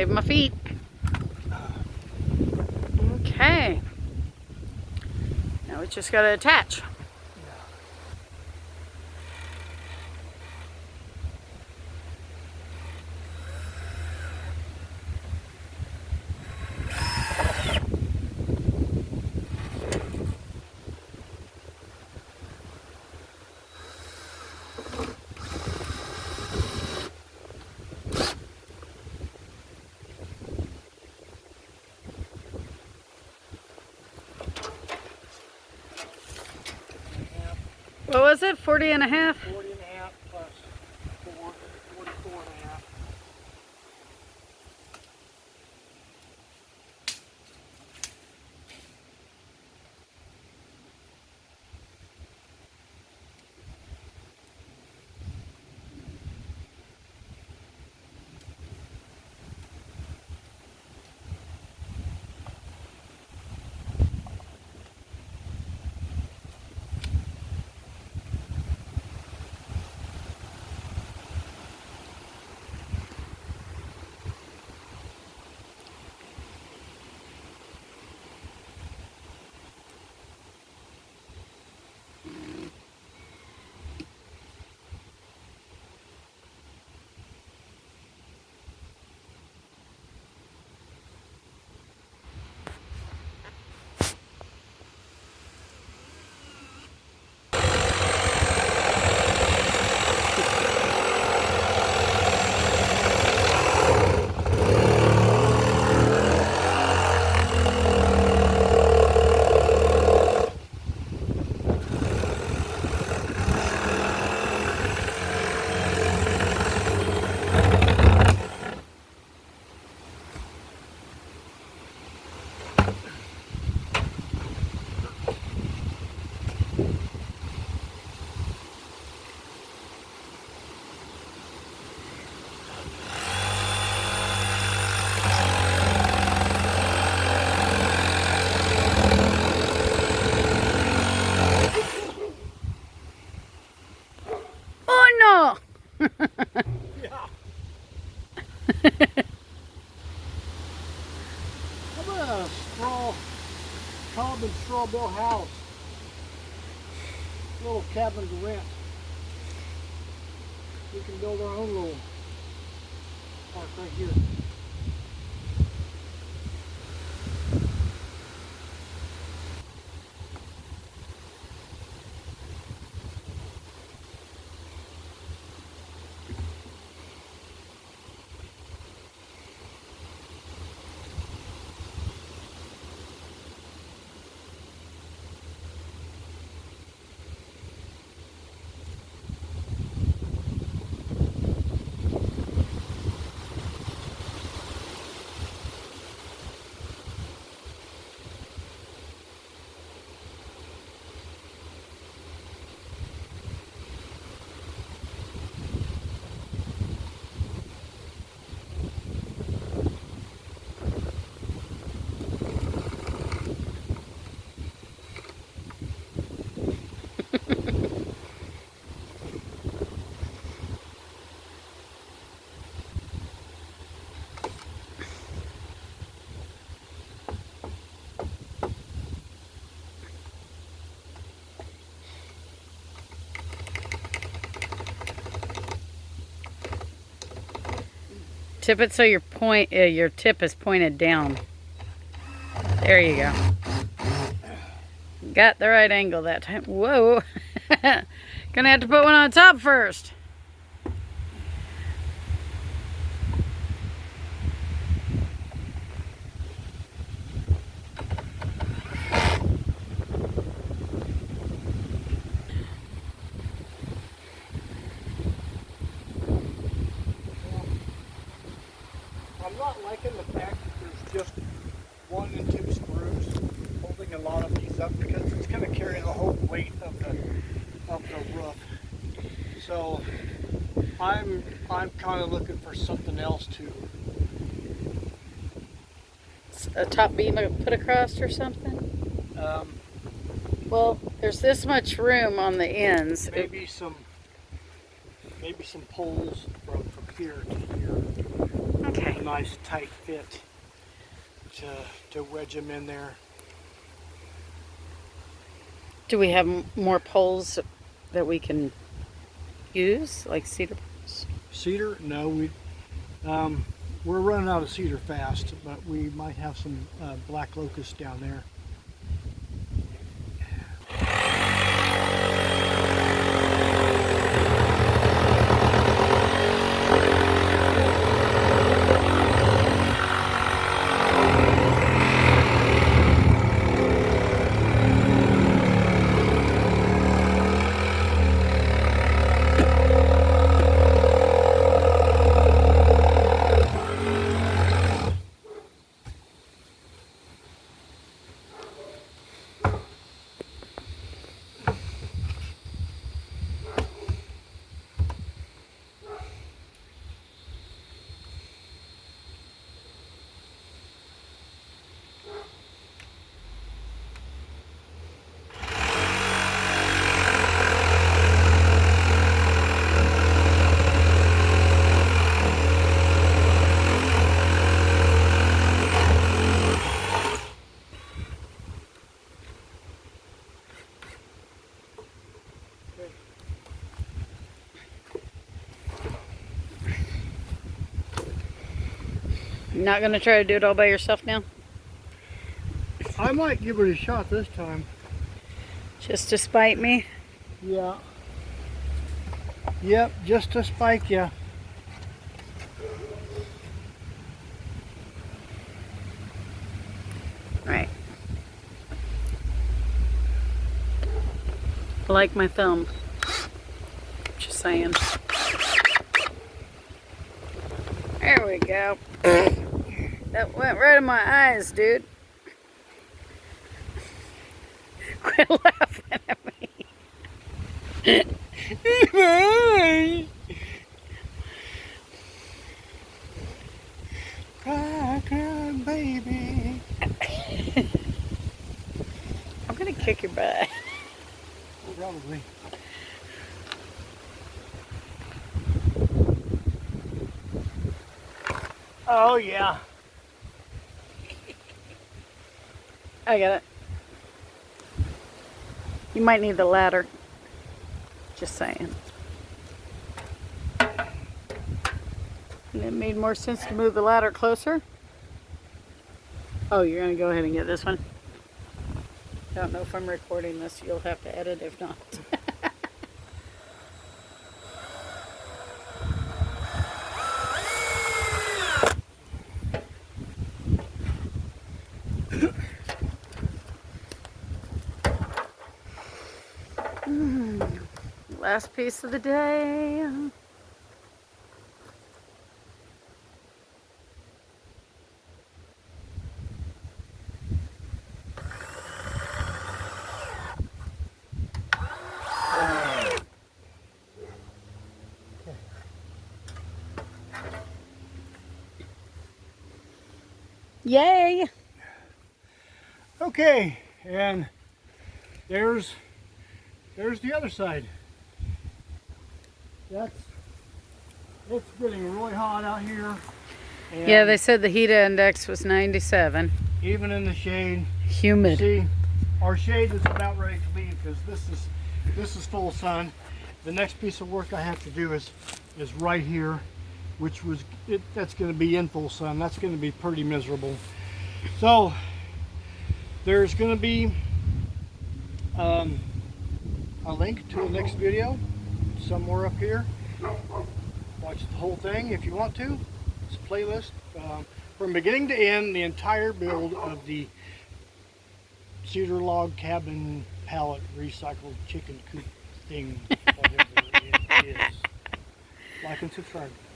save my feet. Okay. Now we just gotta attach. What was it? 40 and a half? 40 and a half plus 4, 44 and a half. Yeah. How about a straw, common straw bale house? Little cabin to rent. We can build our own little park right here. Tip it so your tip is pointed down. There you go. Got the right angle that time. Whoa. Gonna have to put one on top first. I'm not liking the fact that there's just 1 and 2 screws holding a lot of these up because it's going to carry the whole weight of the roof. So I'm kind of looking for something else to. A top beam put across or something? Well, there's this much room on the ends. Maybe some poles from here to here. Okay. a nice tight fit to wedge them in there. Do we have more poles that we can use, like cedar poles? Cedar? No, we're running out of cedar fast, but we might have some black locust down there. You're not gonna try to do it all by yourself now? I might give it a shot this time. Just to spite me? Yeah. Yep, just to spike you. Right. I like my thumb. Just saying. There we go. That went right in my eyes, dude. Quit laughing at me. Cry, cry, baby. I'm gonna kick your butt. Probably. Oh yeah. I got it. You might need the ladder. Just saying. It made more sense to move the ladder closer. Oh, you're gonna go ahead and get this one? I don't know if I'm recording this. You'll have to edit if not. Last piece of the day. Yay! Okay, and there's the other side. It's getting really hot out here. And Yeah, they said the heat index was 97. even in the shade. Humid. See, our shade is about ready to leave because this is full sun. The next piece of work I have to do is right here, that's going to be in full sun. That's going to be pretty miserable. So there's going to be a link to the next video somewhere up here. Watch the whole thing if you want to. It's a playlist from beginning to end, the entire build of the cedar log cabin pallet recycled chicken coop thing, whatever it is. Like and subscribe.